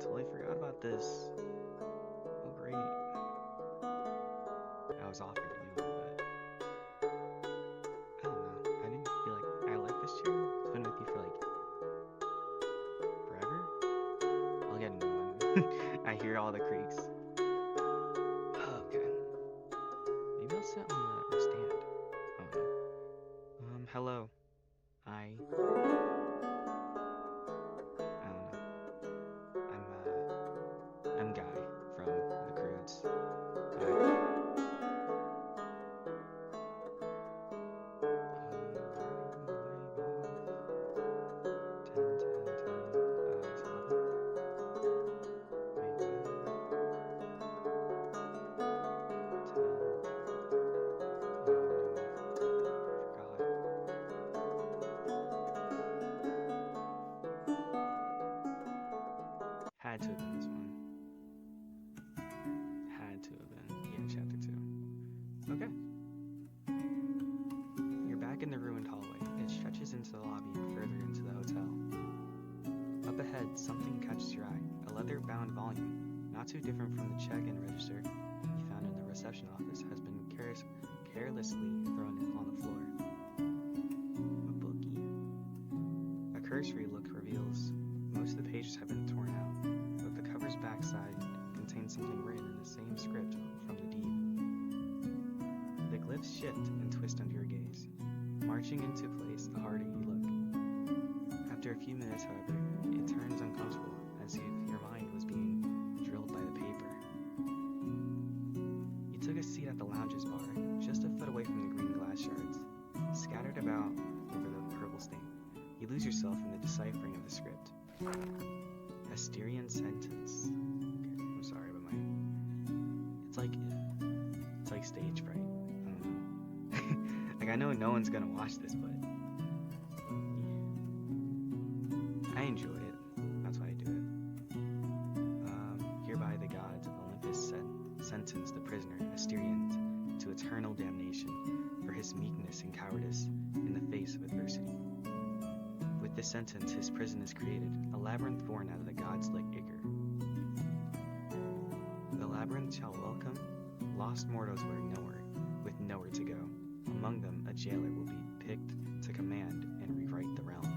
totally forgot about this. Oh, great. I was offered a new one, but I don't know. I didn't feel like I like this chair. It's been with you for like forever. I'll get a new one. I hear all the creaks. Okay. Maybe I'll sit on the or stand. Oh no. Hello. I don't know. I'm Guy from the Croods. Hi. Where did we leave off? 10, 10, 10. Is 11? Wait, what? 10. Oh no. Forgot. Had to have been this one. Had to have been. Yeah, chapter 2. Okay. You're back in the ruined hallway. It stretches into the lobby and further into the hotel. Up ahead, something catches your eye. A leather-bound volume, not too different from the check-in register you found in the reception office, has been carelessly thrown on the floor. A bookie. A cursory look reveals most of the pages have been torn out, but the cover's backside contains something written in the same script from the deed. The glyphs shift and twist under your gaze, marching into place the harder you look. After a few minutes, however, it turns uncomfortable, as if your mind was being drilled by the paper. You took a seat at the lounge's bar, just a foot away from the green glass shards, scattered about over the purple stain. You lose yourself in the deciphering of the script. Asterian sentence. Okay, I'm sorry, but it's like stage fright. I don't know. Like, I know no one's gonna watch this, but I enjoy it. That's why I do it. Hereby the gods of Olympus sentence the prisoner, Asterian, to eternal damnation for his meekness and cowardice in the face of adversity. With this sentence, his prison is created, a labyrinth born out of the gods like Icar. The labyrinth shall welcome lost mortals with nowhere to go. Among them, a jailer will be picked to command and rewrite the realm.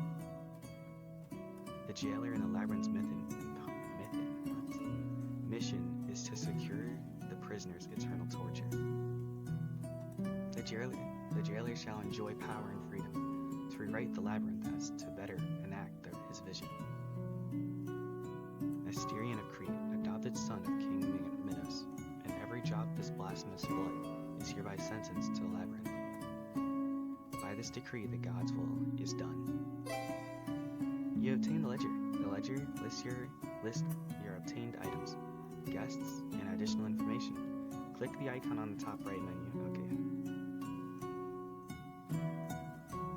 The jailer in the labyrinth's mission is to secure the prisoner's eternal torture. The jailer shall enjoy power and freedom to rewrite the labyrinth as to better enact his vision. Asterian of Crete, adopted son of King Minos, and every drop of this blasphemous blood is hereby sentenced to the labyrinth. By this decree, the God's will is done. You obtain the ledger. The ledger lists your obtained items, guests, and additional information. Click the icon on the top right menu. Okay.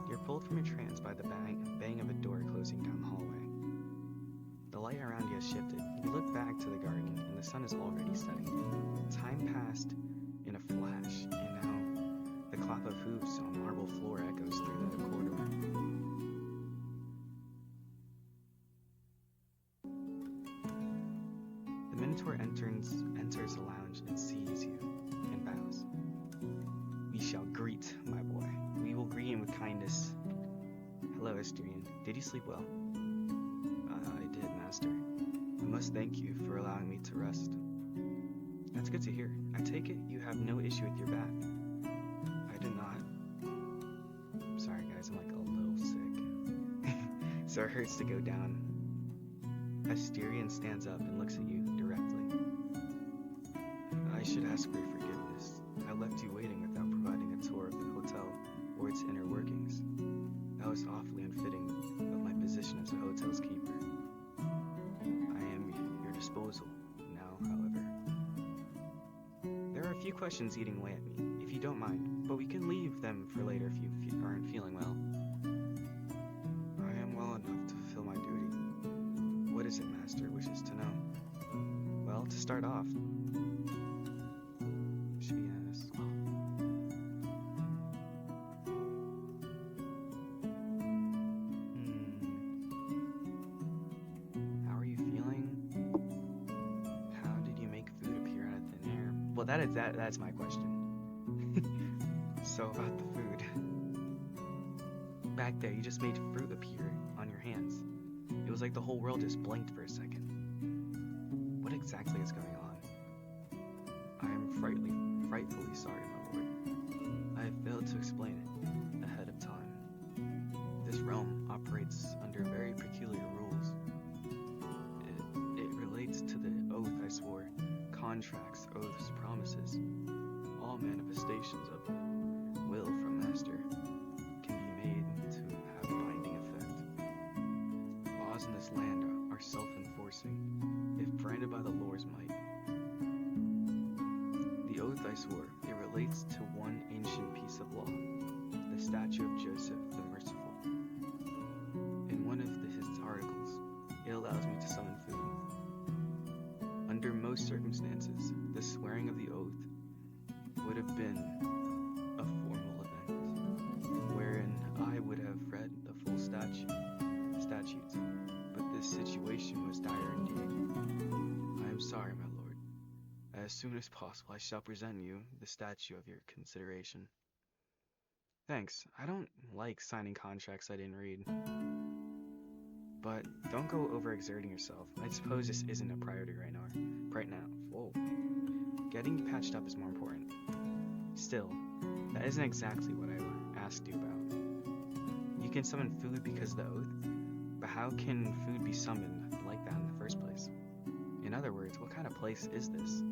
You're pulled from your trance by the bang of a door closing down the hallway. The light around you has shifted. You look back to the garden, and the sun is already setting. Time passed in a flash, and now the clop of hooves on marble floor echoes through the corridor. The Minotaur enters the lounge and sees you and bows. We shall greet, my boy. We will greet him with kindness. Hello, Asterian. Did you sleep well? I did, master. I must thank you for allowing me to rest. That's good to hear. I take it you have no issue with your bath. I did not. Sorry, guys, I'm like a little sick. So it hurts to go down. Asterian stands up and looks at you directly. I should ask for your forgiveness. I left you waiting without providing a tour of the hotel or its inner workings. That was awfully unfitting of my position as a hotel's keeper. I am at your disposal now, however. There are a few questions eating away at me, if you don't mind, but we can leave them for later if you aren't feeling well. I am well enough to fulfill my duty. What is it, Master wishes to know? Well, to start off, should we ask? How are you feeling? Well, that's my question. So about the food. Back there, you just made fruit appear on your hands. It was like the whole world just blinked for a second. What exactly is going on? I am frightfully sorry, my lord. I have failed to explain it ahead of time. This realm operates under very peculiar rules. It relates to the oath I swore, contracts, oaths, promises, all manifestations of will from Master can be made to have a binding effect. Laws in this land are self-enforcing, if branded by the Lord's might. The oath I swore, it relates to one ancient piece of law, the statue of Joseph the Merciful. In one of his articles, it allows me to summon food. Under most circumstances, the swearing of the oath would have been a formal event, wherein I would have read the full statutes, but this situation was dire indeed. I am sorry, my lord. As soon as possible, I shall present you the statute of your consideration. Thanks. I don't like signing contracts I didn't read. But don't go overexerting yourself. I suppose this isn't a priority right now. Whoa. Getting patched up is more important. Still, that isn't exactly what I asked you about. You can summon food because of the oath, but how can food be summoned like that in the first place? In other words, what kind of place is this?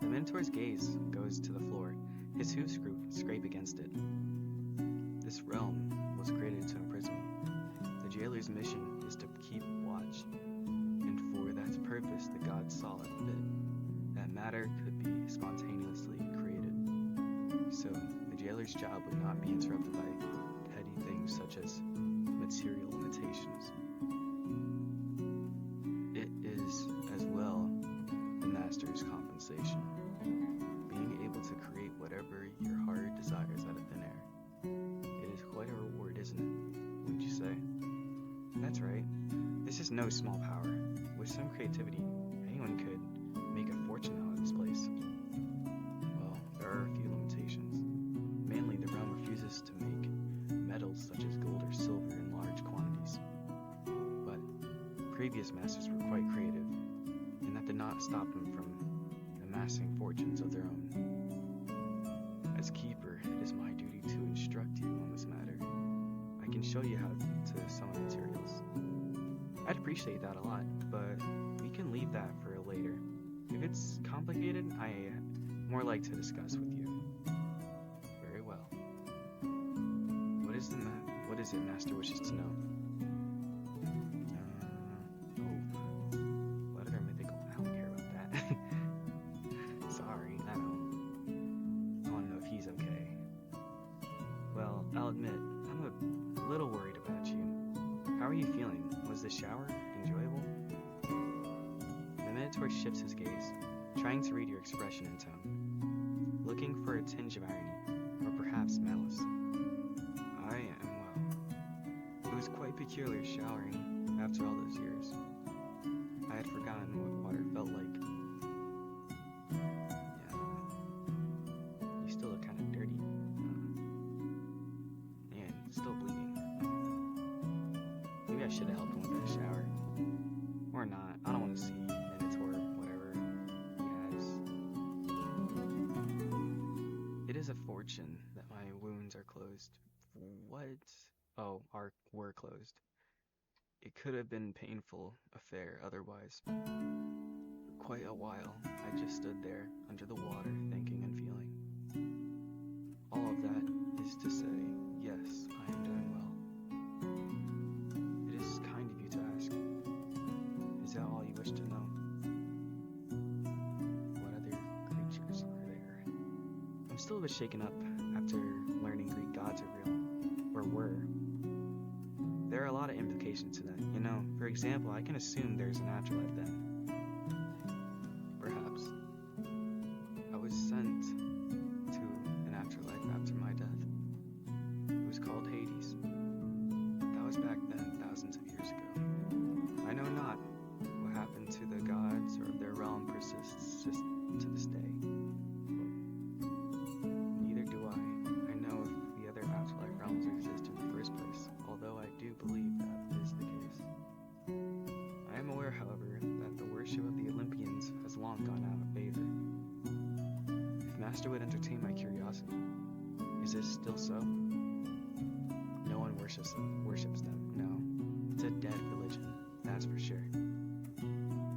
The Minotaur's gaze goes to the floor. His hooves scrape against it. This realm was created to imprison me. The jailer's mission is to keep watch, and for that purpose the gods saw it fit that matter could be spontaneously created. So the jailer's job would not be interrupted by petty things such as material limitations. It is as well the master's compensation, being able to create whatever your heart desires out of thin air. It is quite a reward, isn't it? Wouldn't you say? That's right. This is no small power. With some creativity, anyone could make a fortune out of this place. Well, there are a few limitations. Mainly, the realm refuses to make metals such as gold or silver in large quantities. But previous masters were quite creative, and that did not stop them from amassing fortunes of their own. As keeper, it is my duty to instruct you on this matter. I can show you how to summon materials. I'd appreciate that a lot, but we can leave that for later. If it's complicated, I more like to discuss with you. Very well. What is it Master wishes to know? What other mythical? I don't care about that. Sorry, I want to know if he's okay. Well, I'll admit, I'm a little worried about you. How are you feeling? Was the shower enjoyable? The Minotaur shifts his gaze, trying to read your expression and tone, looking for a tinge of irony, or perhaps malice. I am well. It was quite peculiar showering after all those years. I had forgotten what water felt like. Yeah, you still look kind of dirty. And still bleeding. Maybe I should have helped him with that shower. Or not. I don't want to see Minotaur, whatever he has. It is a fortune that my wounds are closed. What? Oh, were closed. It could have been a painful affair otherwise. For quite a while, I just stood there under the water, thinking and feeling. All of that is to say, yes, I am doing well. It is kind of you to ask. Is that all you wish to know? What other creatures are there? I'm still a bit shaken up after learning Greek gods are real, or were. There are a lot of implications to that. You know, for example, I can assume there's an afterlife then. Perhaps. I was sent to an afterlife after my death. It was called Hades. That was back then, thousands of years ago. I know not what happened to the gods or if their realm persists to this day. master would entertain my curiosity. Is this still so? No one worships them, no. It's a dead religion, that's for sure.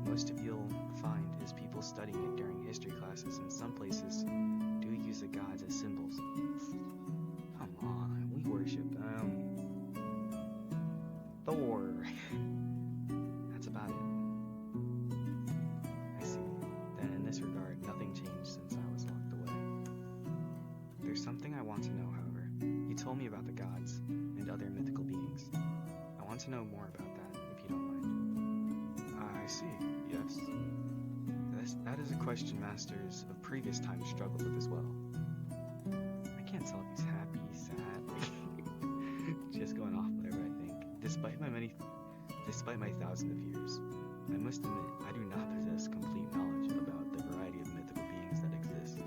Most of you'll find is people studying it during history classes, and some places do use the gods as symbols. Come on, we worship Thor. That's about it. I see. Then in this regard, nothing changed since I was locked away. There's something I want to know, however. You told me about the gods and other mythical beings. I want to know more about that, if you don't mind. I see, yes. That is a question masters of previous times struggled with as well. I can't tell if he's happy, sad, just going off whatever I think. Despite my thousands of years, I must admit I do not possess complete knowledge about the variety of mythical beings that exist.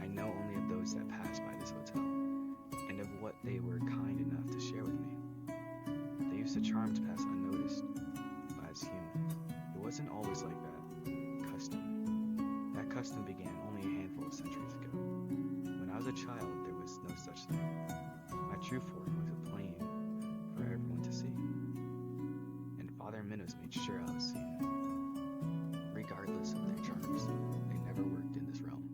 I know only of those that pass by this hotel, and of what they were kind enough to share with me. They used to charm to pass unnoticed, but as human. It wasn't always like that custom. That custom began only a handful of centuries ago. When I was a child, there was no such thing. My true form was plain for everyone to see, and Father Minos made sure I was seen. Regardless of their charms, they never worked in this realm.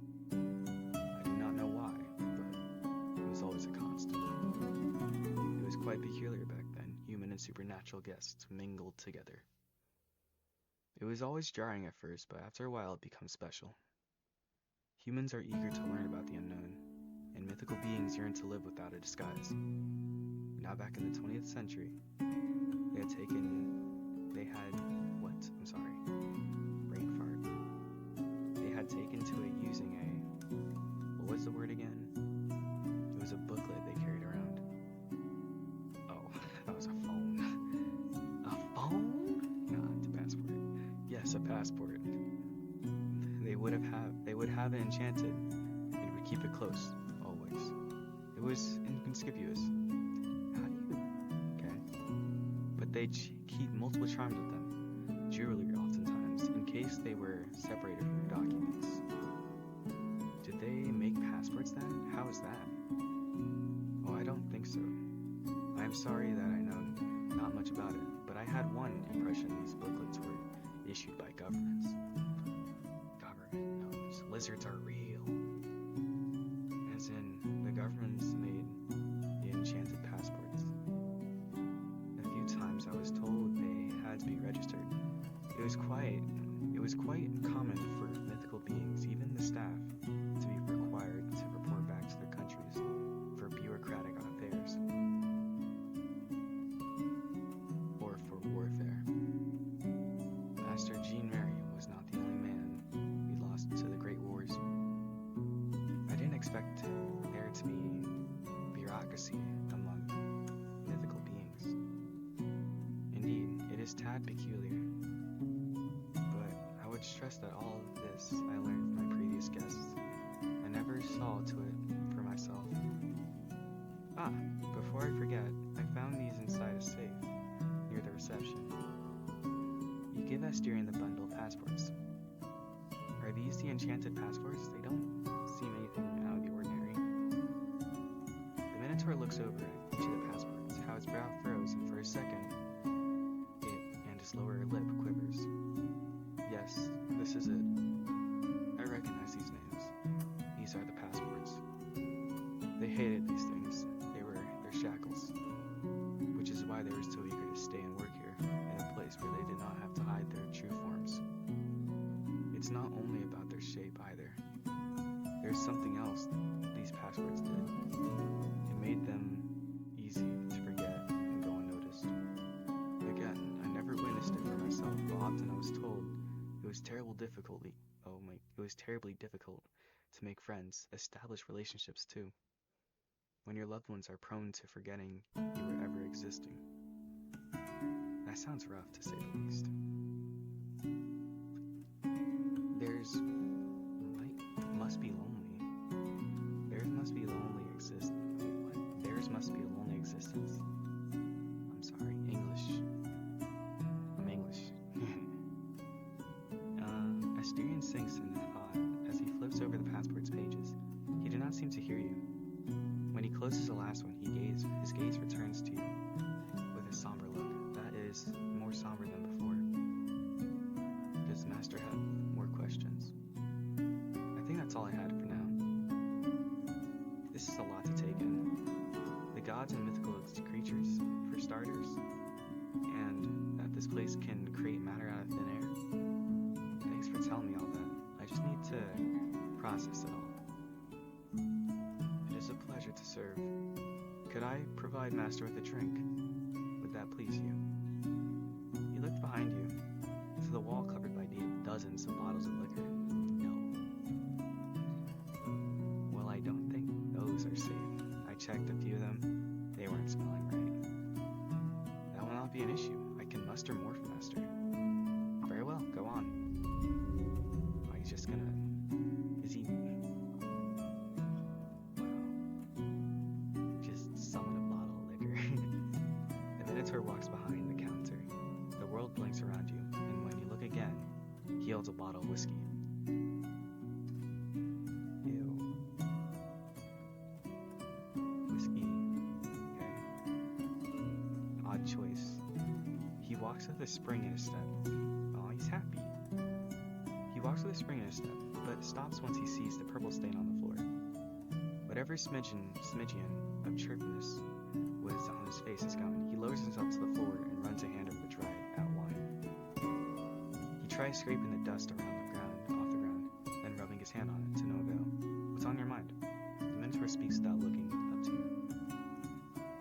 I do not know why, but it was always a constant. It was quite peculiar back then. Human and supernatural guests mingled together. It was always jarring at first, but after a while it becomes special. Humans are eager to learn about the unknown, and mythical beings yearn to live without a disguise. Now back in the 20th century, They had taken to it using what was the word again? It was a booklet they carried around. Oh, that was a phone. A phone? Not a passport. Yes, a passport. They would have it enchanted and would keep it close, always. It was inconspicuous. How do you... Okay. But they'd keep multiple charms with them. Jewelry, oftentimes, in case they were separated from their documents. Did they make passports then? How is that? Oh, I don't think so. I am sorry that I know not much about it, but I had one impression these booklets were issued by governments. Government knows lizards are real. As in, the governments made the enchanted passports. A few times I was told they had to be registered. It was quite common for mythical beings, even the staff, to be required to report back to their countries for bureaucratic affairs or for warfare. Master Jean Mary was not the only man we lost to the Great Wars. I didn't expect there to be bureaucracy among mythical beings. Indeed, it is tad peculiar. I would stress that all of this I learned from my previous guests. I never saw to it for myself. Before I forget, I found these inside a safe near the reception. You give Asterion the bundle of passports. Are these the enchanted passports? They don't seem anything out of the ordinary. The Minotaur looks over at each of the passports, how his brow furrows, and for a second, it and his lower lip quivers. Yes, this is it. I recognize these names. These are the passports. They hated these things. They were their shackles, which is why they were so eager to stay and work here, in a place where they did not have to hide their true forms. It's not only about their shape either. There's something else these passports did. It made them easy to forget and go unnoticed. Again, I never witnessed it for myself, but often I was told it was terribly difficult to make friends, establish relationships too, when your loved ones are prone to forgetting you were ever existing. That sounds rough, to say the least. Must be lonely. Theirs must be lonely existence. Theirs must be a lonely existence. I'm sorry, English. I'm English. Asterion sinks in thought as he flips flips over the passport's pages. He did not seem to hear you. When he closes the last one, his gaze returns to you with a somber look. That is more somber than before. Does the master have more questions? I think that's all I had for now. This is a lot to take in. The gods and mythical creatures, for starters, and that this place can create matter out of thin air. Thanks for telling me all that. I just need to process it all. It is a pleasure to serve. Could I provide Master with a drink? Would that please you? You looked behind you, to the wall covered by dozens of bottles of liquor. No. Well, I don't think those are safe. I checked a few of them. They weren't smelling right. That will not be an issue. I can muster more for Master. Very well, go on. Are you just gonna... Is he... Summon a bottle of liquor. The Minotaur walks behind the counter. The world blinks around you, and when you look again, he holds a bottle of whiskey. Ew. Whiskey. Okay. Odd choice. He walks with a spring in his step. Oh, he's happy. He walks with a spring in his step, but stops once he sees the purple stain on the floor. Whatever smidgen of chirpiness was on his face is gone. He lowers himself to the floor and runs a hand over the dried out wine. He tries scraping the dust off the ground, then rubbing his hand on it to no avail. What's on your mind? The Minotaur speaks without looking up to you.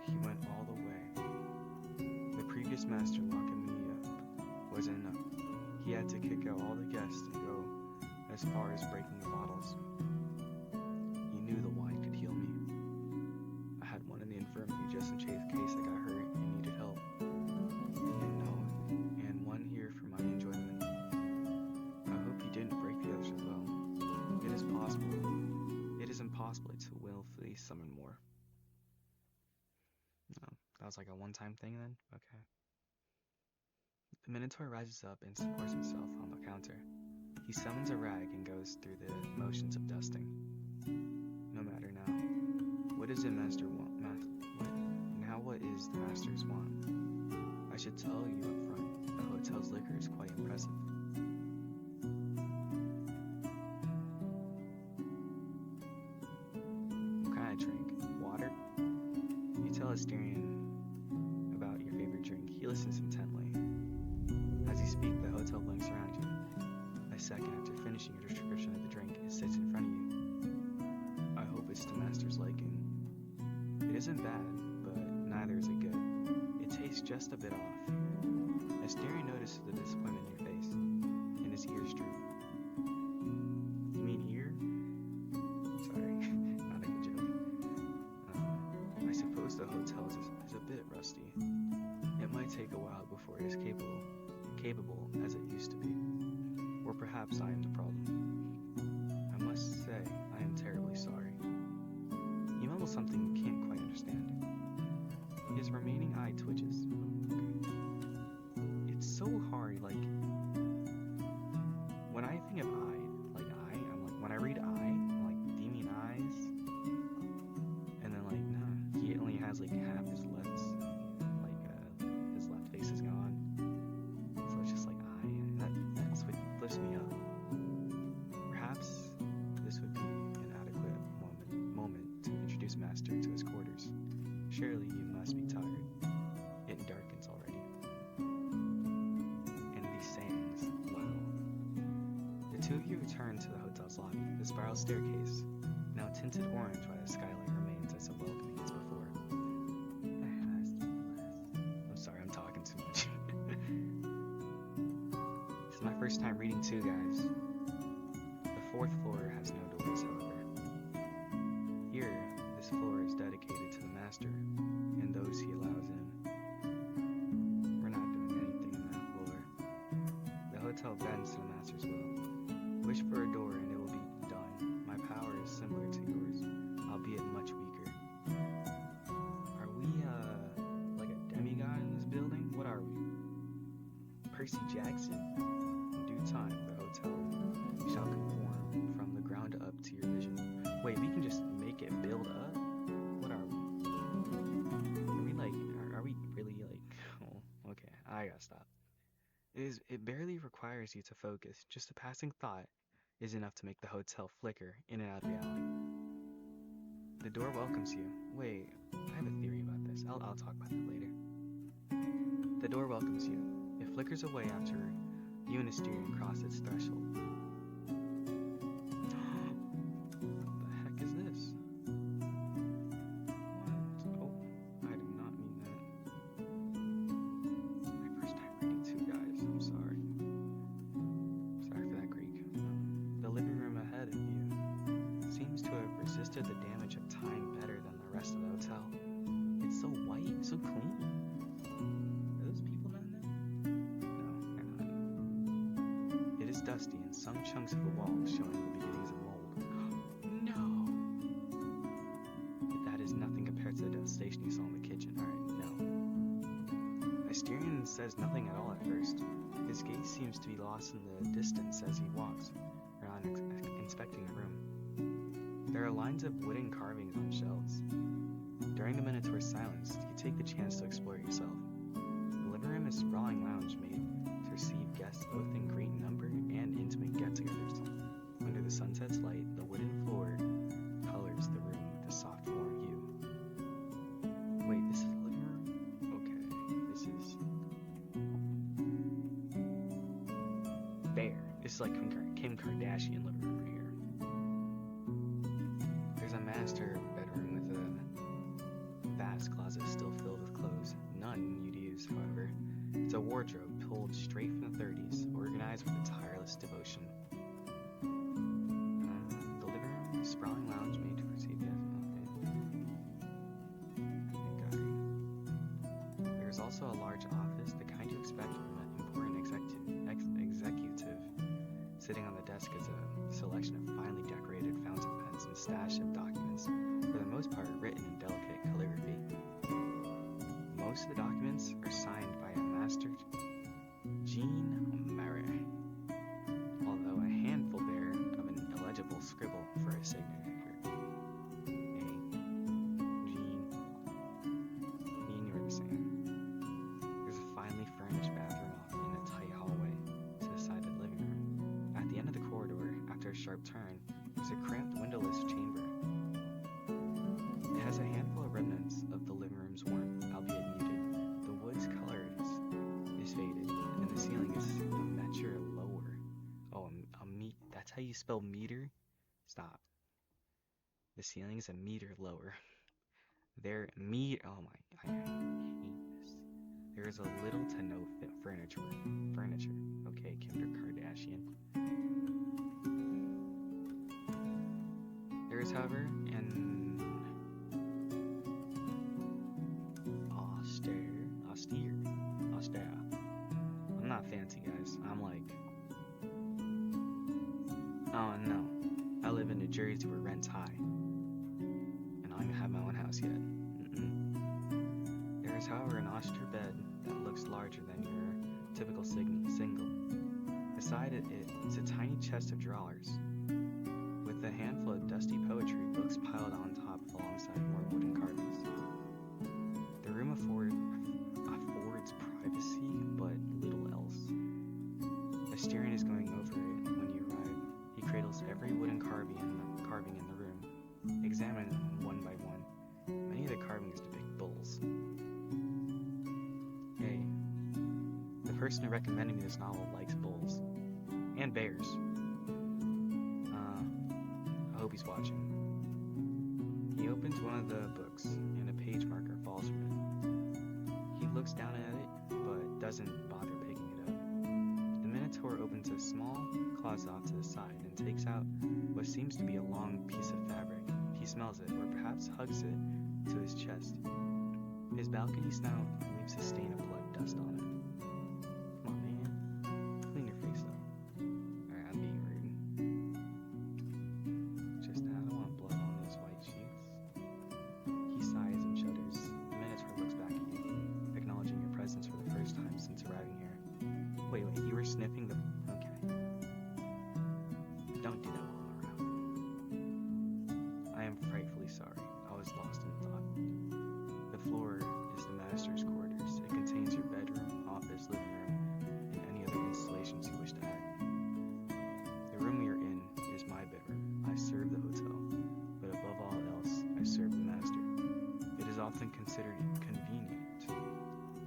He went all the way. The previous master locking me up wasn't enough. He had to kick out all the guests and go as far as breaking the bottles. He knew the wine could heal me. I had one in the infirmary just in case I got hurt and needed help. And one here for my enjoyment. I hope you didn't break the others as well. It is impossible to willfully summon more. No, that was like a one-time thing then? Okay. The Minotaur rises up and supports himself on the counter. He summons a rag and goes through the motions of dusting. No matter now. What does the master want? What is the master's want? I should tell you up front, the hotel's liquor is quite impressive. What kind of drink? Water? You tell Asterion about your favorite drink. He listens intently. As you speak, the hotel blinks around you. A second after finishing your description of the drink, it sits in front of you. I hope it's to Master's liking. It isn't bad, but neither is it good. It tastes just a bit off. Asterion notices the disappointment in your face, and his ears droop. You mean ear? Sorry, not a good joke. I suppose the hotel is a bit rusty. It might take a while before it is capable as it used to be. Or perhaps I am the problem. I must say, I am terribly sorry. You mumble something you can't quite understand. His remaining eye twitches. It's so hard, like, when I think of I'm like, when I read I'm like, do you mean eyes? And then, like, nah, he only has, like, half his lips, his left face is gone. So it's just like, and that's what lifts me up. Perhaps this would be an adequate moment to introduce Master to his quarters. Surely you must be tired. It darkens already. And these sayings, wow. The two of you return to the hotel's lobby. The spiral staircase, now tinted orange by the skylight, remains as welcoming as before. I'm sorry, I'm talking too much. This is my first time reading too, guys. The fourth floor has no doors, however. Here, this floor is dedicated to the Master and those he allows in. We're not doing anything on that floor. The hotel bends to the Master's will. Wish for a door and it will be done. My power is similar to yours, albeit much weaker. Are we, like a demigod in this building? What are we? Percy Jackson? In due time, the hotel shall conform from the ground up I gotta stop. It barely requires you to focus. Just a passing thought is enough to make the hotel flicker in and out of reality. The door welcomes you. Wait, I have a theory about this. I'll talk about that later. The door welcomes you. It flickers away after you and Asterion cross its threshold. What the heck is this? What? Oh, I did not mean that. My first time reading too, guys. I'm sorry. Sorry for that, Greek. The living room ahead of you seems to have resisted the damage of time better than the rest of the hotel. It's so white, so clean. Are those people down there? No, they're not. It is dusty and some chunks of the walls showing the beginnings of mold. No! That is nothing compared to the devastation you saw in the kitchen. Alright, no. Asterion says nothing at all at first. His gaze seems to be lost in the distance as he walks around inspecting the room. There are lines of wooden carvings on shelves. During the Minotaur's silence, you take the chance to explore yourself. The living room is a sprawling lounge made to receive guests both in great number and intimate get-togethers. Under the sunset's light, the wooden floor colors the room with a soft, warm hue. Wait, this is the living room? Okay, this is... Bear. This is like Kim Kardashian living room right here. There's a master bedroom with a vast closet still filled with clothes. None you'd use, however. It's a wardrobe pulled straight from the 30s, organized with a tireless devotion. The living room, a sprawling lounge made to receive guests. Okay. There's also a large office, the kind you expect from an important executive. Sitting on the desk is a selection of finely decorated fountain pens and stash of documents, for the most part written in delicate calligraphy. Most of the documents are signed by a master, Jean Marais, although a handful bear of an illegible scribble for a signature. Jean, you're the same. There's a finely furnished bathroom off in a tight hallway to the side of the living room. At the end of the corridor, after a sharp turn, there's a cramped windowless chamber. It has a handful of remnants of the living room's warmth, albeit muted. The wood's color is faded, and the ceiling is a meter lower. Oh, that's how you spell meter? Stop. The ceiling is a meter lower. Oh my, I hate this. There is a little to no furniture. Okay, Kim Kardashian. There is, however, an austere. I'm not fancy, guys. I'm like, oh no, I live in New Jersey where rent's high, and I don't even have my own house yet. There is, however, an austere bed that looks larger than your typical single. Beside it is a tiny chest of drawers, with a handful of dusty poetry books piled on top alongside more wooden carvings. The room affords privacy, but little else. Asterion is going over it when you arrive. He cradles every wooden carving in the room, examining them one by one. Many of the carvings depict bulls. Hey, the person recommending this novel likes bulls. And bears. I hope he's watching. He opens one of the books, and a page marker falls from it. He looks down at it, but doesn't bother picking it up. The Minotaur opens a small closet off to the side and takes out what seems to be a long piece of fabric. He smells it, or perhaps hugs it to his chest. His balcony snout leaves a stain of blood dust on it. Come on, man. Clean your face up. Alright, I'm being rude. Just I don't want blood on these white sheets. He sighs and shudders. The Minotaur looks back at you, acknowledging your presence for the first time since arriving here. Wait, you were sniffing the... Okay. Don't do that while I'm around. I am frightfully sorry. I was lost in thought. The floor is the master's quarters. It contains your bedroom, office, often considered it convenient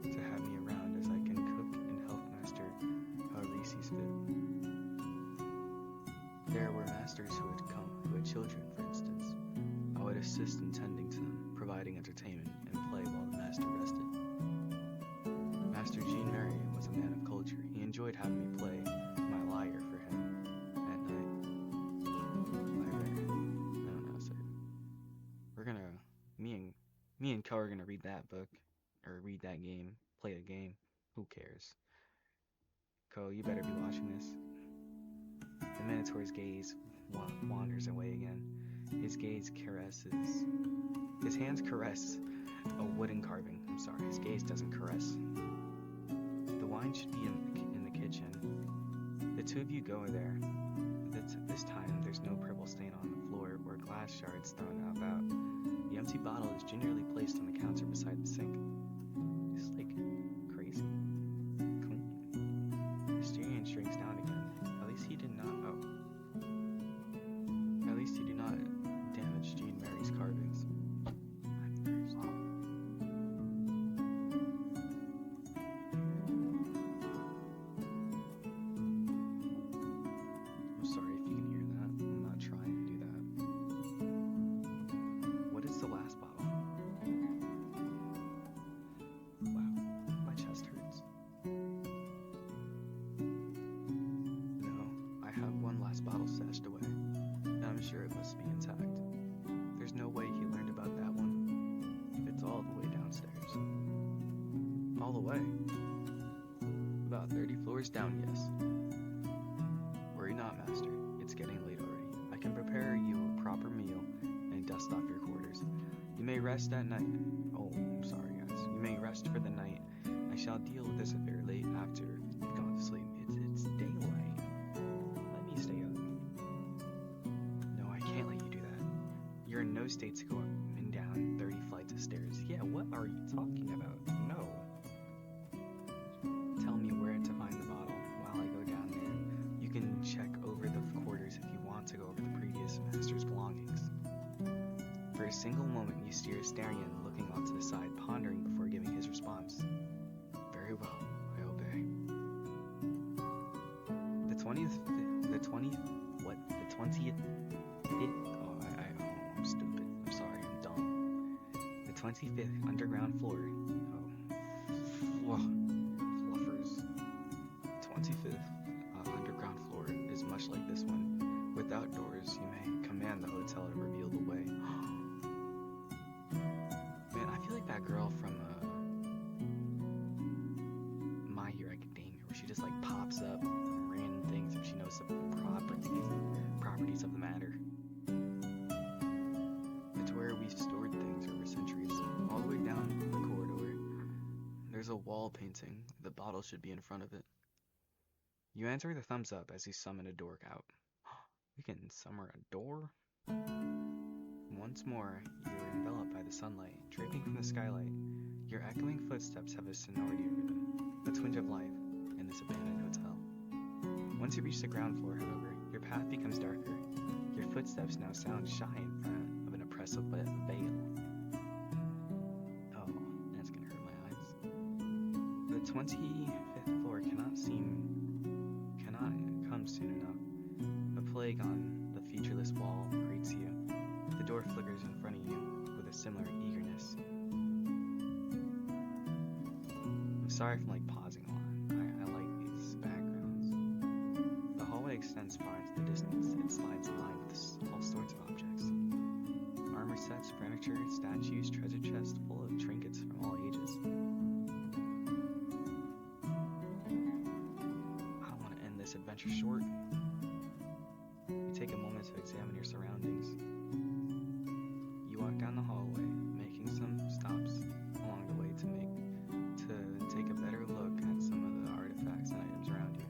to have me around, as I can cook and help master however he sees fit. There were masters who had children, for instance. I would assist in tending to them, providing entertainment and play while the master rested. Master Jean Marion was a man of culture. He enjoyed having me play my lyre for him at night. Lyre? I don't know, sir. We're gonna, me and Co are gonna read that book, or read that game, play a game. Who cares? Co, you better be watching this. The Minotaur's gaze wanders away again. His hands caress a wooden carving. I'm sorry, his gaze doesn't caress. The wine should be in the kitchen. The two of you go there. This time, there's no purple stain on the floor or glass shards thrown about. The empty bottle is gingerly placed on the counter beside the sink. It's like crazy. Mysterian shrinks down again. At least he did not damage Jean Mary's carvings. I'm thirsty. I'm sorry if you can hear that. I'm not trying to do that. What is the last bottle? Wow, my chest hurts. No, I have one last bottle stashed away. I'm sure it must be intact. There's no way he learned about that one. It's all the way downstairs. All the way? About 30 floors down, yes. Worry not, master. It's getting late already. I can prepare you a proper meal and dust off your quarters. You may rest at night. Oh, I'm sorry, guys. You may rest for the night. I shall deal with this affair late after you've gone to sleep. It's daylight. Let me stay up. No, I can't let you do that. You're in no state to go up and down 30 flights of stairs. Yeah, what are you talking about? No. Tell me where to find the bottle while I go down there. You can check over the quarters if you want to go over the previous master's belongings. For a single moment, you steer staring and looking off to the side, pondering before giving his response. Very well, I obey. The 20th. I'm stupid. I'm sorry, I'm dumb. The 25th underground floor. Fluffers. 25th underground floor is much like this one. Without doors, you may command the hotel to reveal the way. Man, I feel like that girl from My Hero Academia, where she just like pops up random things if she knows the properties of the matter. It's where we've stored things over centuries, all the way down the corridor. There's a wall painting. The bottle should be in front of it. You enter the thumbs up as you summon a door out. We can summon a door? Once more, you're enveloped by the sunlight, draping from the skylight. Your echoing footsteps have a sonority over them, a twinge of life in this abandoned hotel. Once you reach the ground floor, however, your path becomes darker. Your footsteps now sound shy in front of an oppressive veil. Oh, that's gonna hurt my eyes. The 25th floor cannot come soon enough. A plague on the featureless wall greets you. The door flickers in front of you with a similar eagerness. I'm sorry if I'm like pausing a lot. I like these backgrounds. The hallway extends far into the distance. It slides in line with all sorts of objects. Armor sets, furniture, statues, treasure chests full of trinkets from all ages. I don't want to end this adventure short. You take a moment to examine your surroundings. You walk down the hallway, making some stops along the way to take a better look at some of the artifacts and items around you.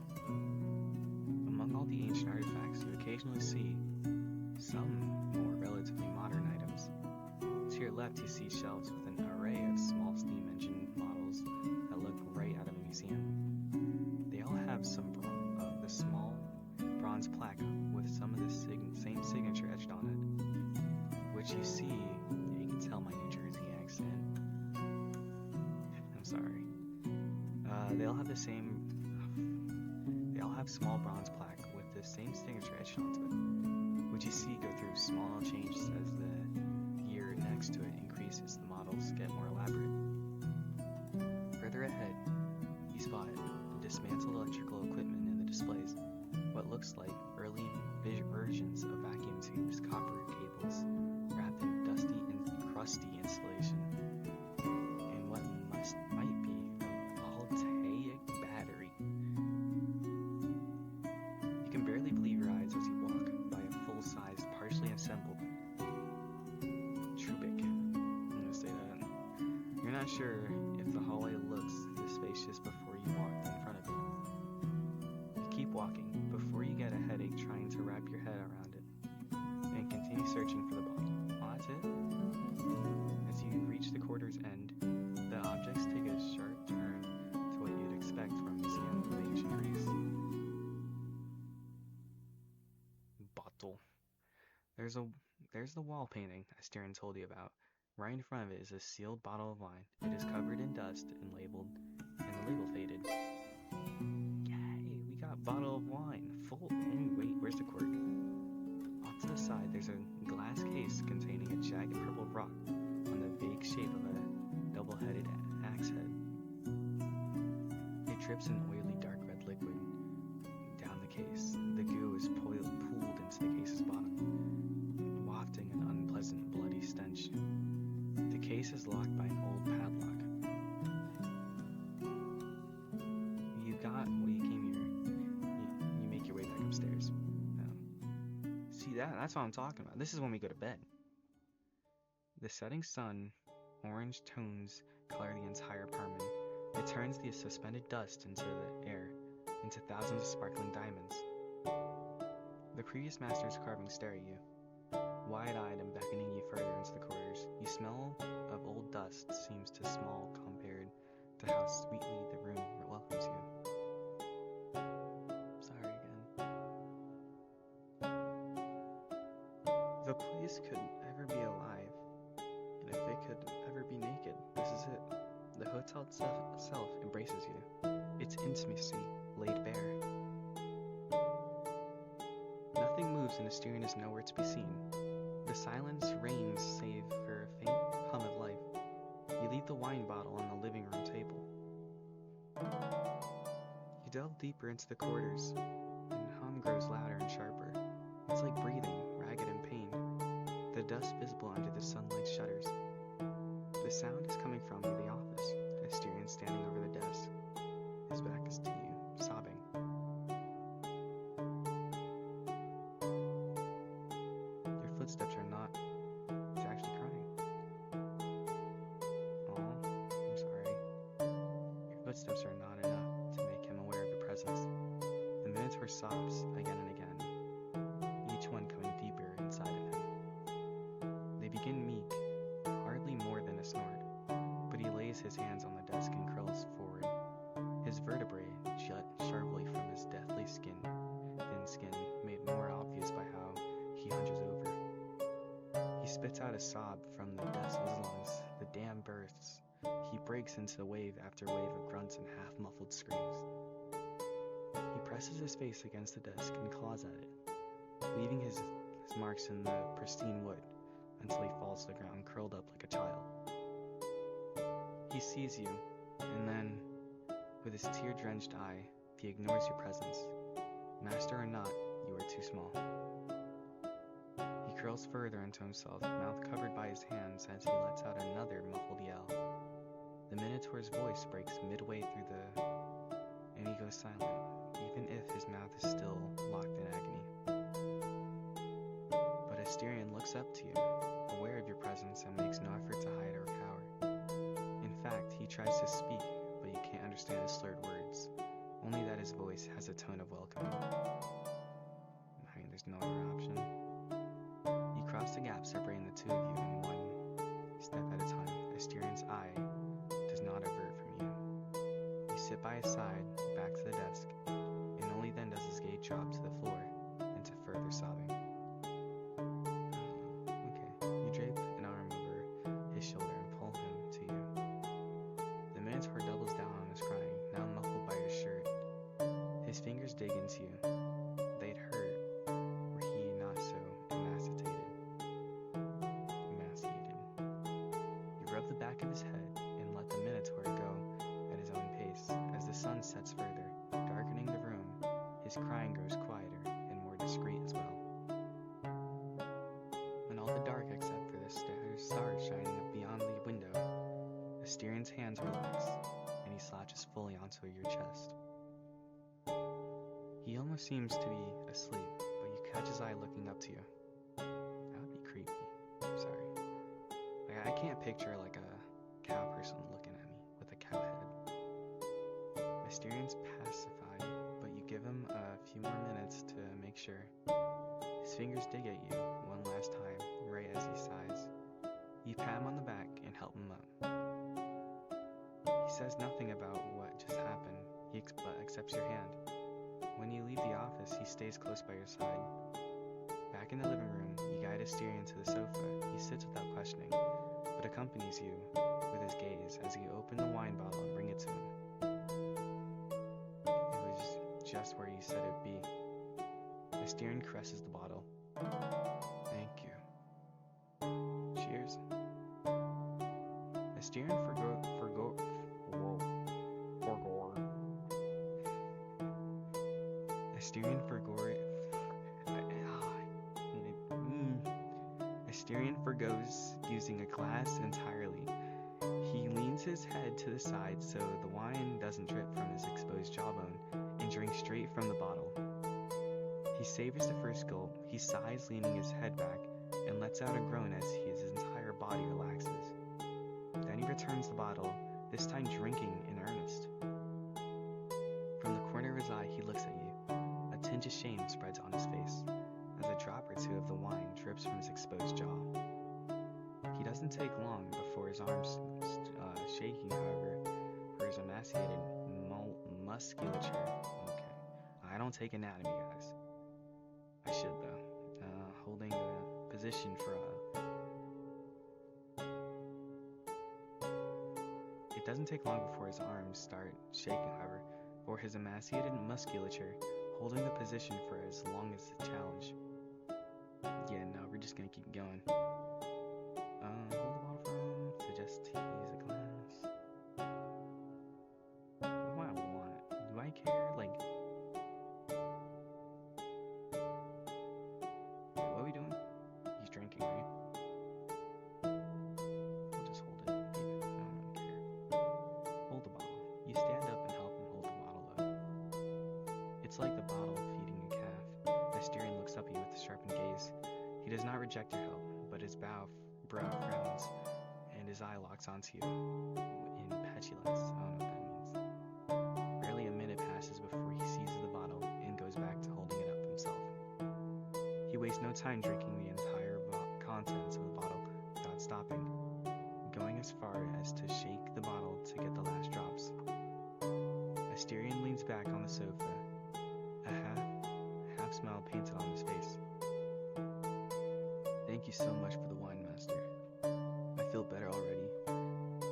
Among all the ancient artifacts, you occasionally see some more relatively modern items. To your left, you see shelves with an array of small steam engine models that look right out of a museum. They all have some of the small bronze plaque with some of the same signature etched on it, which you see, you can tell my New Jersey accent, have the same. They all have small bronze plaque with the same signature etched onto it, which you see go through small changes as the year next to it increases. The models get more elaborate. Further ahead, you spot dismantled electrical equipment in the displays. What looks like early versions of vacuum tubes, copper cables, wrapped in dusty and crusty insulation, and what might be a voltaic battery. You can barely believe your eyes as you walk by a full-sized, partially assembled Trubik. I'm gonna say that. You're not sure if the hallway looks this spacious before you walk in front of it. You keep walking before you get a headache trying to wrap your head around it, and continue searching for the bottle. Oh, that's it? As you reach the quarter's end, the objects take a sharp turn to what you'd expect from a museum of ancient Greece. Bottle. There's the wall painting Astarion told you about. Right in front of it is a sealed bottle of wine. It is covered in dust and labeled, and the label faded. Yay, we got a bottle of wine. Full. Wait, where's the cork? Off to the side, there's a glass case containing a jagged purple rock on the vague shape of a double-headed axe head. It drips an oily dark red liquid down the case. The goo is pooled into the case's bottom, wafting an unpleasant bloody stench. The case is locked by an old padlock. You got what you came here. You make your way back upstairs. See, that's what I'm talking about. This is when we go to bed. The setting sun, orange tones color the entire apartment. It turns the suspended dust into the air, into thousands of sparkling diamonds. The previous master's carvings stare at you, wide-eyed and beckoning you further into the corridors. You smell of old dust seems too small compared to how sweetly the room welcomes you. Sorry again. The place could ever be alive, and if it could ever be naked, this is it. The hotel itself embraces you. Its intimacy laid bare. Nothing moves and Astarion is nowhere to be seen. The silence reigns save for a faint hum of life. You leave the wine bottle on the living room table. You delve deeper into the corridors, and the hum grows louder and sharper. It's like breathing, ragged and pained. The dust visible under the sunlight shudders. The sound is coming from the office. Astarion standing over the desk. His back is to you, sobbing. Your footsteps are not. He's actually crying. Oh, I'm sorry. Your footsteps are not enough to make him aware of your presence. The Minotaur sobs again and again, each one coming deeper inside of him. They begin meek, hardly more than a snort, but he lays his hands on the desk and curls forward. His vertebrae jut sharply from his deathly thin skin, made more obvious by how he hunches over. He spits out a sob from the depths of his lungs. The dam bursts. He breaks into wave after wave of grunts and half-muffled screams. He presses his face against the desk and claws at it, leaving his marks in the pristine wood until he falls to the ground, curled up like a child. He sees you, and then, with his tear-drenched eye, he ignores your presence. Master or not, you are too small. He curls further into himself, mouth covered by his hands as he lets out another muffled yell. The Minotaur's voice breaks midway through and he goes silent, even if his mouth is still locked in agony. But Astarion looks up to you, aware of your presence, and makes no effort to hide or cower. In fact, he tries to speak, but you can't understand his slurred words, only that his voice has a tone of welcome. I mean, there's no other option. You cross the gap separating the two of you in one step at a time. Astarion's eye does not avert from you. You sit by his side, back to the desk, and only then does his gaze drop to the floor into further sobbing. Okay, you drape an arm over his shoulder and pull him to you. The Minotaur doubles down on his crying, now muffled by dig into you. They'd hurt, were he not so emaciated. You rub the back of his head and let the Minotaur go at his own pace. As the sun sets further, darkening the room, his crying grows quieter and more discreet as well. When all the dark except for the stars shining up beyond the window, Asterian's hands relax, and he slouches fully onto your chest. He almost seems to be asleep, but you catch his eye looking up to you. That would be creepy. I'm sorry. I can't picture like a cow person looking at me with a cow head. Asterian's pacified, but you give him a few more minutes to make sure. His fingers dig at you one last time, right as he sighs. You pat him on the back and help him up. He says nothing about what just happened, but accepts your hand. When you leave the office, he stays close by your side. Back in the living room, you guide Asterian to the sofa. He sits without questioning, but accompanies you with his gaze as you open the wine bottle and bring it to him. It was just where you said it'd be. Asterian caresses the bottle. Thank you. Cheers. Asterian Asterian forgoes using a glass entirely. He leans his head to the side so the wine doesn't drip from his exposed jawbone and drinks straight from the bottle. He savors the first gulp. He sighs, leaning his head back, and lets out a groan as his entire body relaxes. Then he returns the bottle, this time drinking in earnest. From the corner of his eye, he looks at you. A tinge of shame spreads on his face as a drop or two of the wine drips from his exposed jaw. He doesn't take long before his arms shaking, however, for his emaciated musculature. Okay, I don't take anatomy, guys. I should, though. Holding the position for It doesn't take long before his arms start shaking, however, for his emaciated musculature, holding the position for as long as the challenge. Yeah, no, we're just gonna keep going. Hold the bottle for him. Suggest he use a glass. What do I want? Do I care? Like, wait, what are we doing? He's drinking, right? I'll just hold it. Maybe. I don't really care. Hold the bottle. You stand up and help him hold the bottle up. It's like the bottle feeding a calf. Asterian looks up at you with a sharpened gaze. He does not reject your help, but his brow frowns, and his eye locks onto you in petulance. I don't know what that means. Barely a minute passes before he seizes the bottle and goes back to holding it up himself. He wastes no time drinking the entire contents of the bottle without stopping, going as far as to shake the bottle to get the last drops. Asterian leans back on the sofa, a half smile painted on his face. Thank you so much for the wine, Master. I feel better already.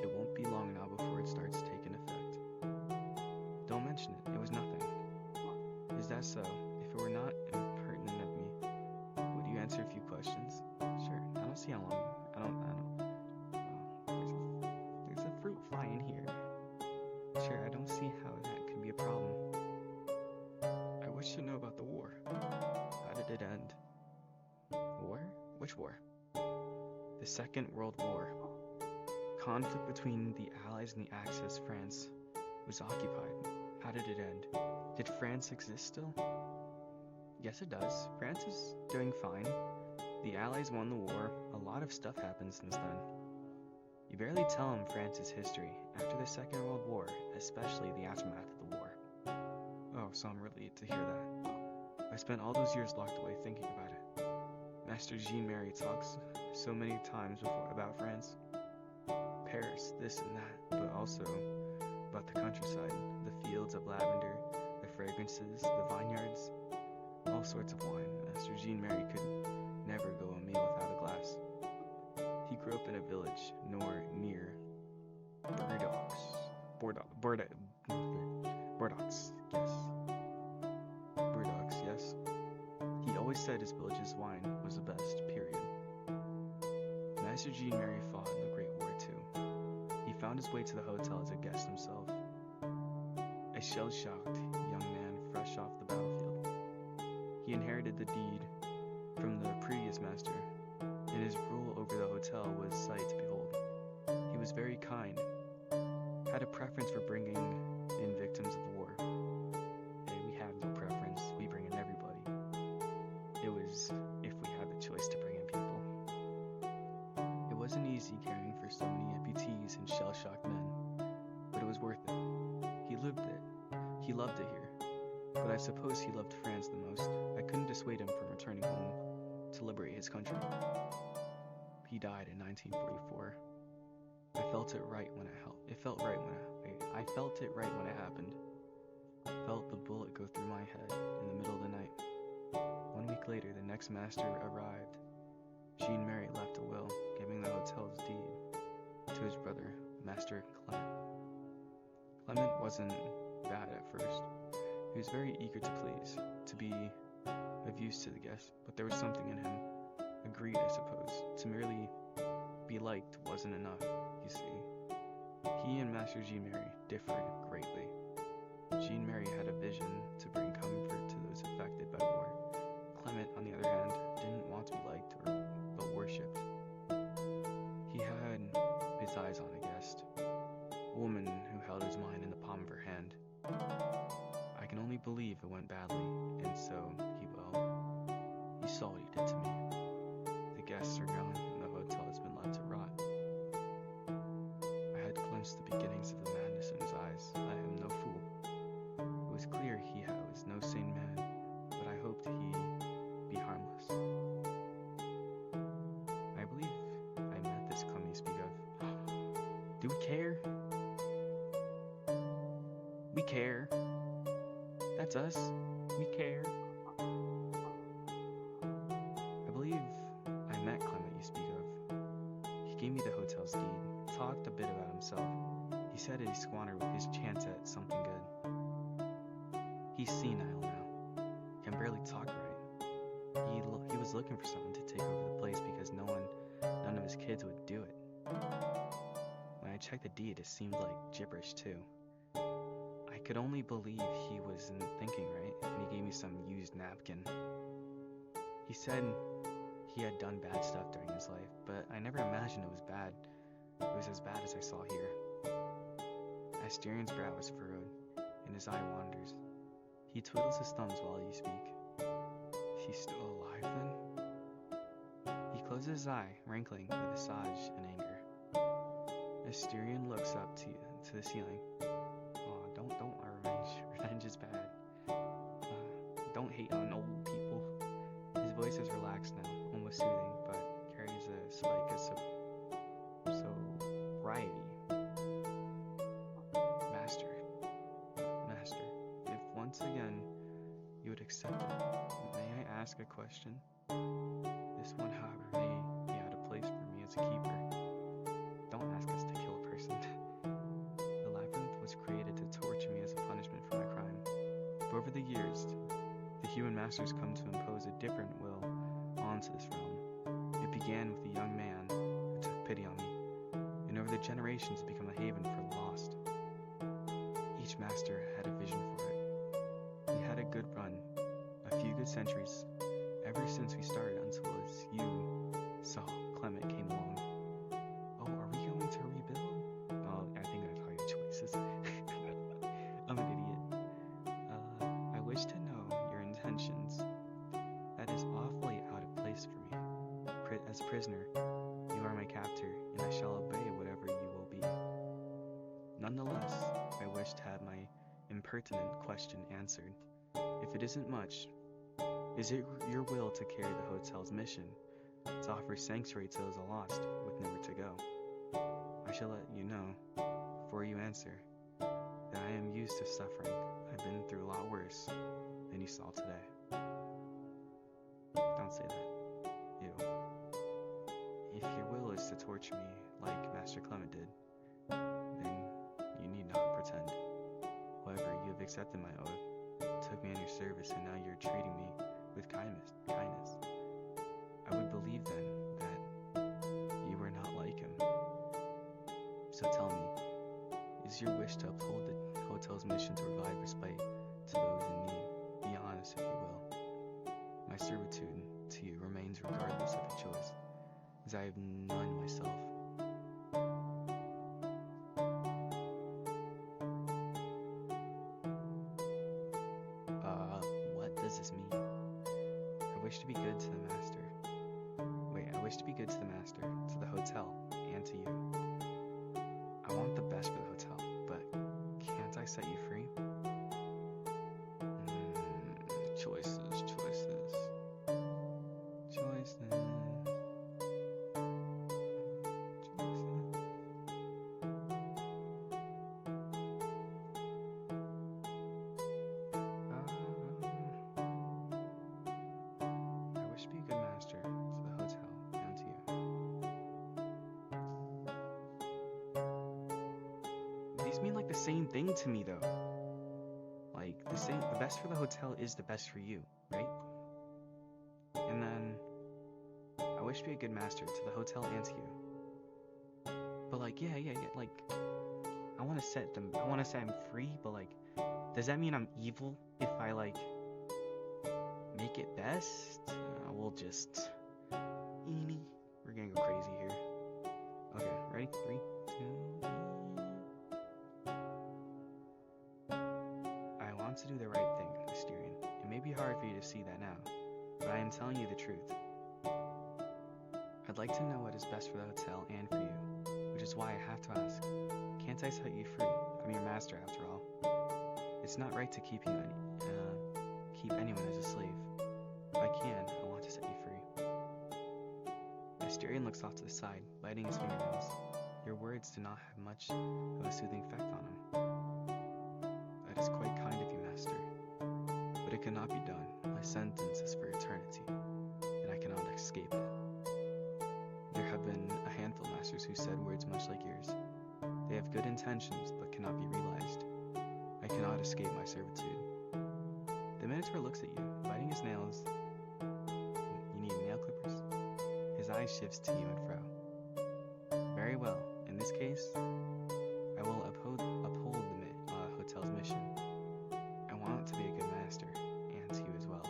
It won't be long now before it starts taking effect. Don't mention it. It was nothing. Is that so? If it were not impertinent of me, would you answer a few questions? Sure. I don't see how long. There's a fruit fly in here. Sure, I don't see how that could be a problem. I wish to know about the war. How did it end? War? Which war? The Second World War. Conflict between the Allies and the Axis. France was occupied. How did it end? Did France exist still? Yes, it does. France is doing fine. The Allies won the war. A lot of stuff happened since then. You barely tell him France's history after the Second World War, especially the aftermath of the war. Oh, so I'm relieved to hear that. I spent all those years locked away thinking about it. Master Jean-Marie talks so many times before about France. Paris, this and that, but also about the countryside, the fields of lavender, the fragrances, the vineyards, all sorts of wine. Master Jean-Marie could never go a meal without a glass. He grew up in a village near Bordeaux, yes. always said his village's wine was the best, period. Master Jean Mary fought in the Great War too. He found his way to the hotel as a guest himself, a shell-shocked young man fresh off the battlefield. He inherited the deed from the previous master, and his rule over the hotel was a sight to behold. He was very kind, had a preference for bringing in victims of war. Hey, we have no preference, we bring in everybody. It was if we had the choice to bring in people. It wasn't easy caring for so many amputees and shell-shocked men, but it was worth it. He lived it. He loved it here, but I suppose he loved France the most. I couldn't dissuade him from returning home to liberate his country. He died in 1944. I felt it right when I felt it right when it happened. I felt the bullet go through my head in the middle of the night. 1 week later, the next master arrived. Jean Mary left a will, giving the hotel's deed to his brother, Master Clement. Clement wasn't bad at first. He was very eager to please, to be of use to the guests, but there was something in him, a greed, I suppose. To merely be liked wasn't enough, you see. He and Master Jean Mary differed greatly. Jean Mary had a vision to bring comfort to those affected by war. Clement, on the other hand, didn't want to be liked but worshipped. He had his eyes on a guest, a woman who held his mind in the palm of her hand. I can only believe it went badly, and so you saw what he did to me. The guests are gone, and the hotel has been left to rot. I had glimpsed the beginnings of the madness in his eyes. I am no fool. It was clear he was no sane man, but I hoped he be harmless. I believe I met this Clement you speak of. Do we care? We care. That's us. We care. I believe I met Clement you speak of. He gave me the hotel's deed, talked a bit about himself. He said he squandered his chance at something good. He's senile now. Can barely talk right. He was looking for someone to take over the place because none of his kids would do it. When I checked the deed, it seemed like gibberish too. I could only believe he wasn't thinking right, and he gave me some used napkin. He said he had done bad stuff during his life, but I never imagined it was bad. It was as bad as I saw here. Asterian's brow is furrowed, and his eye wanders. He twiddles his thumbs while you speak. She's still alive then? He closes his eye, wrinkling with visage and anger. Asterian looks up to the ceiling. Don't revenge is bad. Don't hate on old people. His voice is relaxed now, almost soothing, but carries a spike of sobriety. Master, if once again you would accept it, may I ask a question? This one, however, may be out of place for me as a keeper. Don't ask us to kill a person. The labyrinth was created to torture me as a punishment for my crime. But over the years, the human masters come to impose a different will onto this realm. It began with a young man who took pity on me, and over the generations it became a haven for the lost. Each master had a vision for it. We had a good run, a few good centuries, ever since we started until as you saw Clement came along. Oh, are we going to rebuild? Oh, I think that's all your choices. I'm an idiot. I wish to know your intentions. That is awfully out of place for me. As prisoner, you are my captor, and I shall obey whatever you will be. Nonetheless, I wish to have my impertinent question answered. If it isn't much, is it your will to carry the hotel's mission, to offer sanctuary to those lost with nowhere to go? I shall let you know, before you answer, that I am used to suffering. I've been through a lot worse than you saw today. Don't say that. Ew. If your will is to torture me like Master Clement did, then you need not pretend. However, you have accepted my oath, took me on your service, and now you're treating me with kindness. I would believe then that you were not like him. So tell me, is your wish to uphold the hotel's mission to provide respite to those in need? Be honest, if you will. My servitude to you remains regardless of your choice, as I have none myself. What does this mean? I wish to be good to the master. I wish to be good to the master, to the hotel, and to you. I want the best for the hotel, but can't I set you free? Choices. I wish to be a good master to the hotel and to you. These mean like the same thing to me though. Like the best for the hotel is the best for you, right? And then I wish to be a good master to the hotel and to you. But like yeah, like I want to set him free, but like does that mean I'm evil if I like make it best? We'll just we're gonna go crazy here. Okay, ready? 3, 2, 1. I want to do the right thing, Mysterian. It may be hard for you to see that now, but I am telling you the truth. I'd like to know what is best for the hotel and for you, which is why I have to ask. Can't I set you free? I'm your master after all. It's not right to keep anyone as a slave. If I can, I want to set you free. Mysterian looks off to the side, biting his fingernails. Your words do not have much of a soothing effect on him. That is quite kind of you, master. But it cannot be done. My sentence is for eternity, and I cannot escape it. There have been a handful of masters who said words much like yours. They have good intentions, but cannot be realized. I cannot escape my servitude. The Minotaur looks at you, biting his nails. You need nail clippers? His eye shifts to you and fro. Very well. In this case, I will uphold the hotel's mission. I want to be a good master, and to you as well.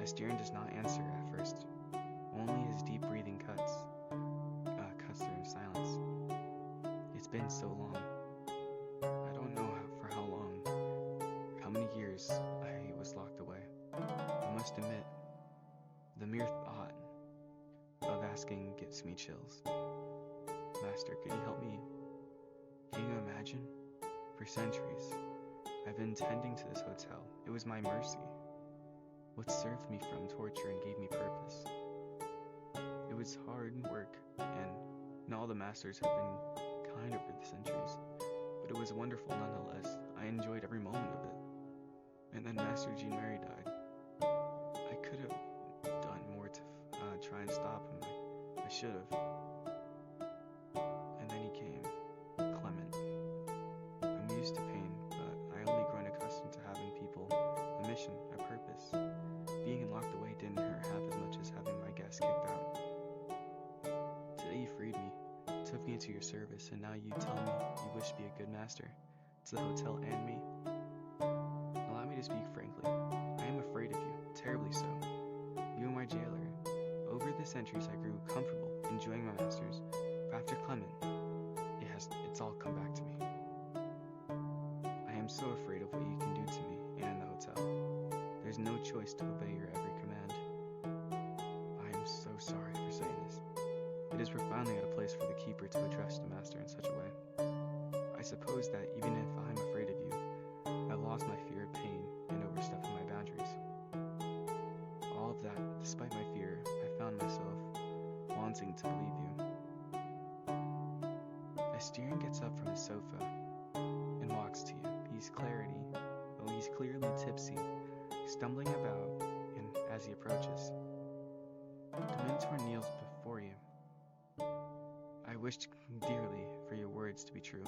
Mysterian does not answer at first. Only his deep breathing cuts through in silence. It's been so long. I don't know for how long, how many years I was locked away. I must admit, the mere thought of asking gives me chills. Master, could you help me? Can you imagine? For centuries, I've been tending to this hotel. It was my mercy. What served me from torture and gave me purpose. It was hard work, and all the masters have been kind over the centuries, but it was wonderful nonetheless. I enjoyed every moment of it. And then Master Jean Mary died. I could have done more to try and stop him. I should have. And then he came, Clement. I'm used to pain, but I only grown accustomed to having people, a mission, a purpose. Being locked away didn't hurt half as much as having my guests kicked out. Today you freed me, took me into your service, and now you tell me you wish to be a good master to the hotel and me. Allow me to speak frankly. I am afraid of you, terribly so. You are my jailer. Over the centuries I grew comfortable, enjoying my masters, but after Clement, it's all come back to me. I am so afraid of what you can do to me and in the hotel. There's no choice to obey your every command. I am so sorry for saying this. It is profoundly out of place for the keeper to address the master in such a way. I suppose that even if I'm afraid of you, I've lost my fear of pain and overstepping my boundaries. All of that, despite my fear, I found myself wanting to believe you. Mysterian gets up from his sofa and walks to you. He's clearly tipsy, stumbling about, and as he approaches, the Minotaur kneels before you. I wished dearly for your words to be true.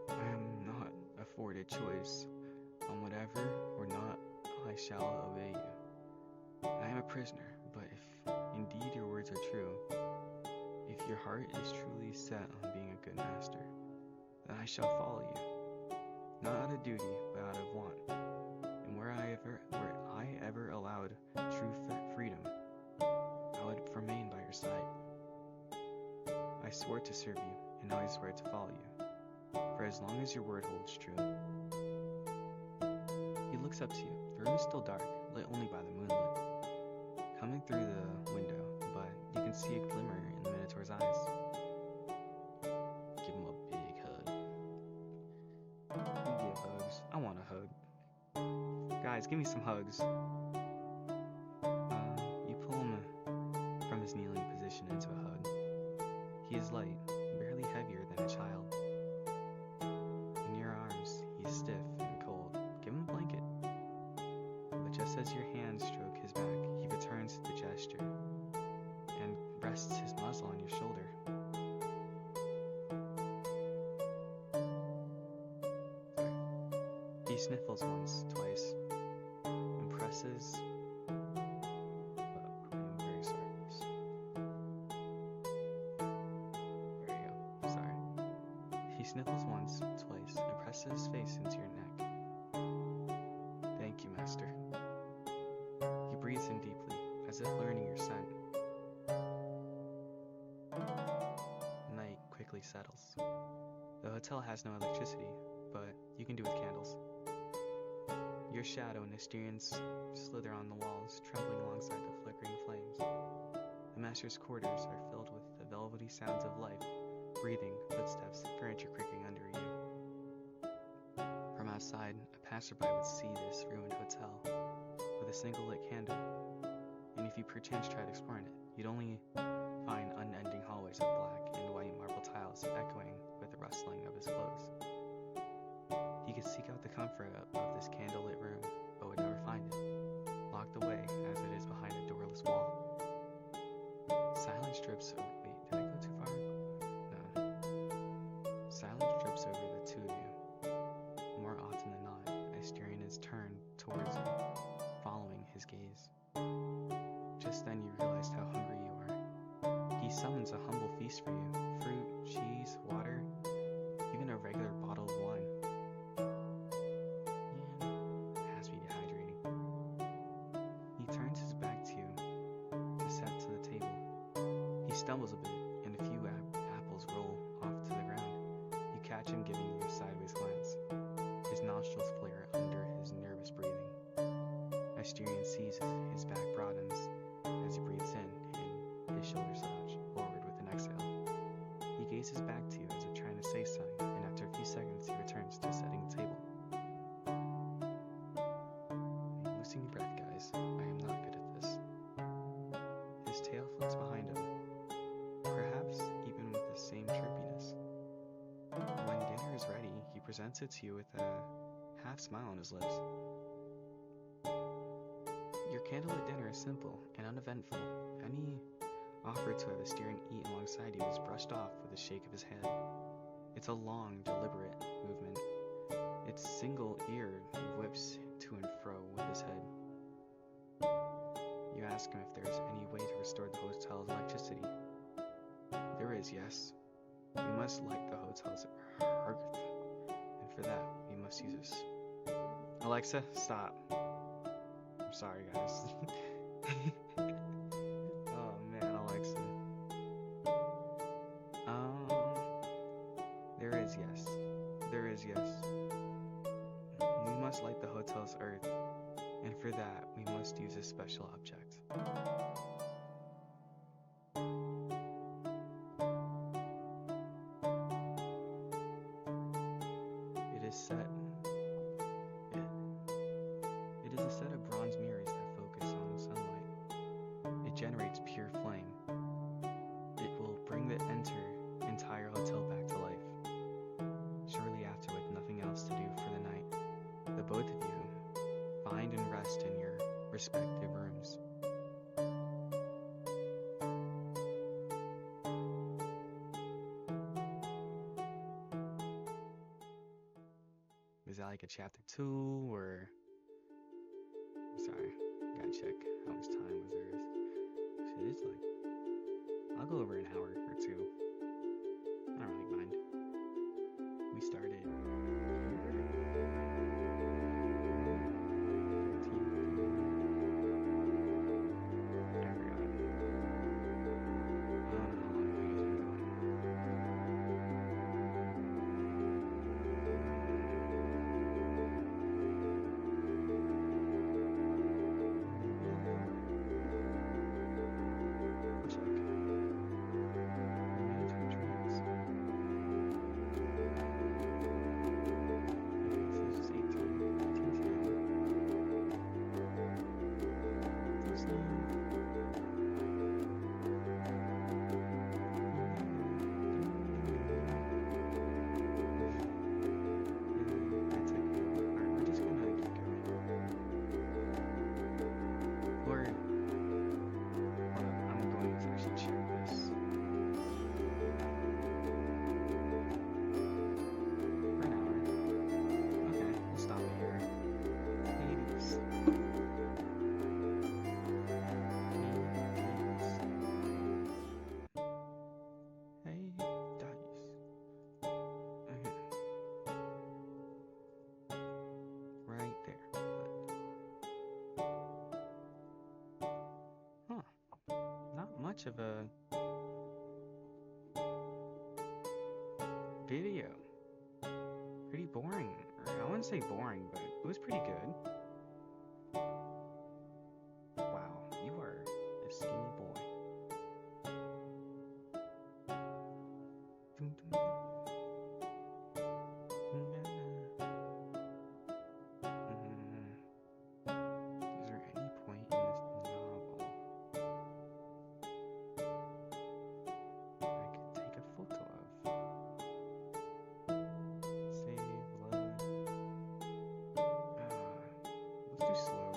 I am not afforded choice on whatever or not I shall obey you. I am a prisoner, but if indeed your words are true, if your heart is truly set on being a good master, then I shall follow you, not out of duty, but out of want. And where I ever allowed true freedom, I would remain by your side. I swore to serve you, and now I swear to follow you, for as long as your word holds true. He looks up to you. The room is still dark, lit only by the moonlight coming through the window, but you can see a glimmer in the Minotaur's eyes. Give him a big hug. We give hugs. I want a hug. Guys, give me some hugs. You pull him from his kneeling position into a hug. He is light, barely heavier than a child. In your arms, he is stiff and cold. Give him a blanket. But just as your hands stroke his back, he returns the gesture and rests his muzzle on your shoulder. He sniffles once, twice, and presses. I'm very sorry. There you go. Sorry. He sniffles once, twice, and presses his face into your neck. Thank you, master. He breathes in deeply, as if learning your scent. Night quickly settles. The hotel has no electricity, but you can do with candles. Your shadow and Asterians slither on the walls, trembling alongside the flickering flames. The master's quarters are filled with the velvety sounds of life, breathing, footsteps, furniture creaking under you. From outside, a passerby would see this ruined hotel with a single lit candle, and if you perchance tried exploring it, you'd only find unending hallways of black and white marble tiles echoing with the rustling of his clothes. He could seek out the comfort of this candlelit room, but would never find it, locked away as it is behind a doorless wall. Silence drips over. Wait, did I go too far? No. Silence drips over the two of you. More often than not, Asterion is turned towards you, following his gaze. Just then you realize how hungry you are. He summons a humble feast for you: fruit, cheese, water, even a regular bottle of wine. Has to be dehydrating. He turns his back to you to set to the table. He stumbles a bit, and a few apples roll off to the ground. You catch him giving you a sideways glance. His nostrils flare under his nervous breathing. Asterion sees his back broadens as he breathes in, and his shoulders slouch forward with an exhale. He gazes back to you as if trying to say something, and after a few seconds he returns to setting the table. I'm losing your breath, guys. I am not good at this. His tail floats behind him, perhaps even with the same chirpiness. When dinner is ready, he presents it to you with a half smile on his lips. Your candlelit dinner is simple and uneventful. Any offer to have Asterion eat alongside you is brushed off with a shake of his head. It's a long, deliberate movement. Its single-eared whips to and fro with his head. You ask him if there's any way to restore the hotel's electricity. There is, yes. We must light the hotel's hearth, and for that, we must use this. Alexa, stop. I'm sorry, guys. Oh man, Alexa. There is, yes. There is, yes. We must light the hotel's earth, and for that, we must use a special object. It is a set of bronze mirrors that focus on sunlight. It generates pure flame. It will bring the entire hotel back to life. Shortly after, with nothing else to do for the night, the both of you find and rest in your respective rooms. Is that like a chapter 2 or Sorry, gotta check how much time was there is. Shit, it's like, I'll go over an hour or two. I don't really mind. We started here. Much of a video. Pretty boring. Or I wouldn't say boring, but it was pretty good. Wow, you are a skinny boy. Is there any point in this novel I could take a photo of? Save, load. Let's do slow.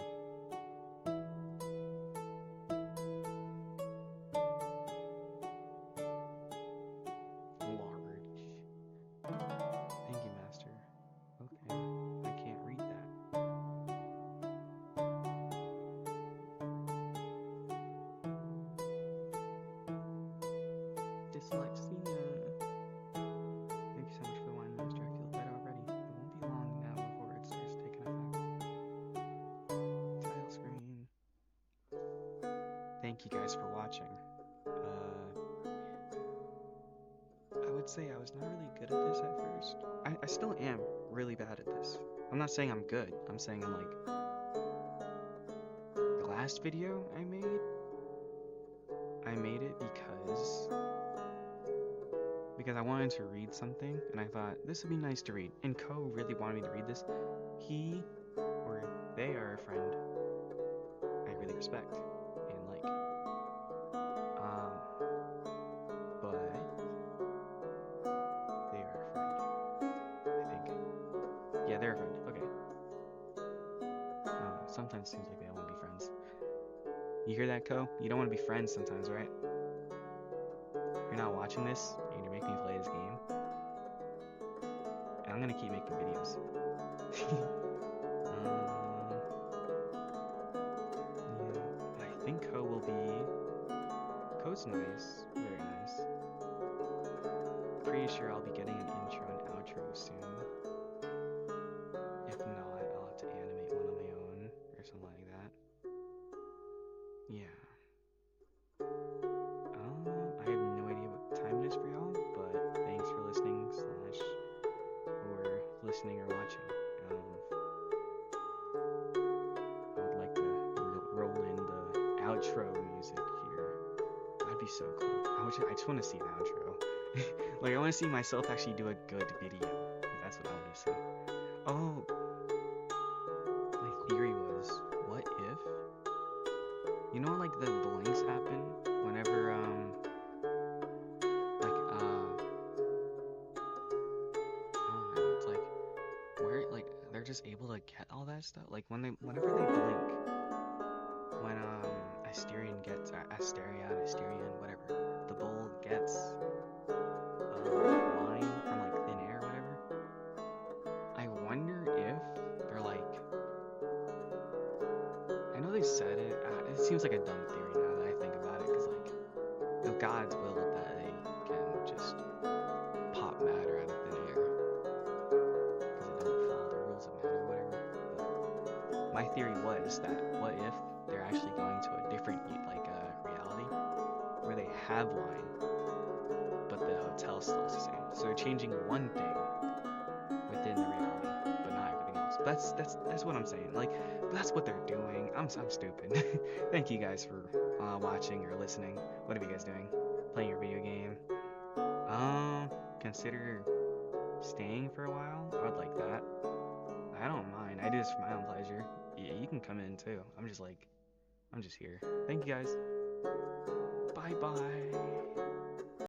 Large. Thank you, Master. Okay, I can't read that. Dyslexia. Thank you so much for the wine, Master. I feel better already. It won't be long now before it starts taking effect. Title screen. Thank you guys for watching. I would say I was not really good at this at first. I still am really bad at this. I'm not saying I'm good. I'm saying I'm like... The last video I made it because I wanted to read something, and I thought, this would be nice to read. And Ko really wanted me to read this. He, or they are a friend I really respect and like. But they are a friend, I think. Yeah, they're a friend. Okay. Sometimes it seems like they don't want to be friends. You hear that, Ko? You don't want to be friends sometimes, right? You're not watching this, and you're making me play this game. And I'm gonna keep making videos. Yeah, I think Ko will be... Ko's nice. Very nice. Pretty sure I'll be getting an intro and outro soon. If not, I'll have to animate one on my own, or something like that. Yeah. I have no idea what time it is for y'all, but thanks for listening / or listening or watching. I would like to roll in the outro music here. That'd be so cool. I just want to see an outro. Like, I want to see myself actually do a good video. That's what I want to see. Oh, my theory was, what if, you know, like the blanks happen whenever, I don't know, it's like, where, like, they're just able to get all that stuff, like, whenever they blink, when, Asterion, whatever, the bull gets, wine from, like, thin air or whatever, I wonder if they're, like, they said it, it seems like a dumb theory now that I think about it, because like if God's willed that they can just pop matter out of thin air because it don't follow the rules of matter or whatever. But my theory was that what if they're actually going to a different reality where they have wine, but the hotel still is the same. So they're changing one thing within the reality, but not everything else. But that's what I'm saying. Like, but that's what they're doing. I'm stupid. Thank you guys for watching or listening. What are you guys doing? Playing your video game? Consider staying for a while. I would like that. I don't mind. I do this for my own pleasure. Yeah, you can come in too. I'm just here. Thank you guys. Bye bye.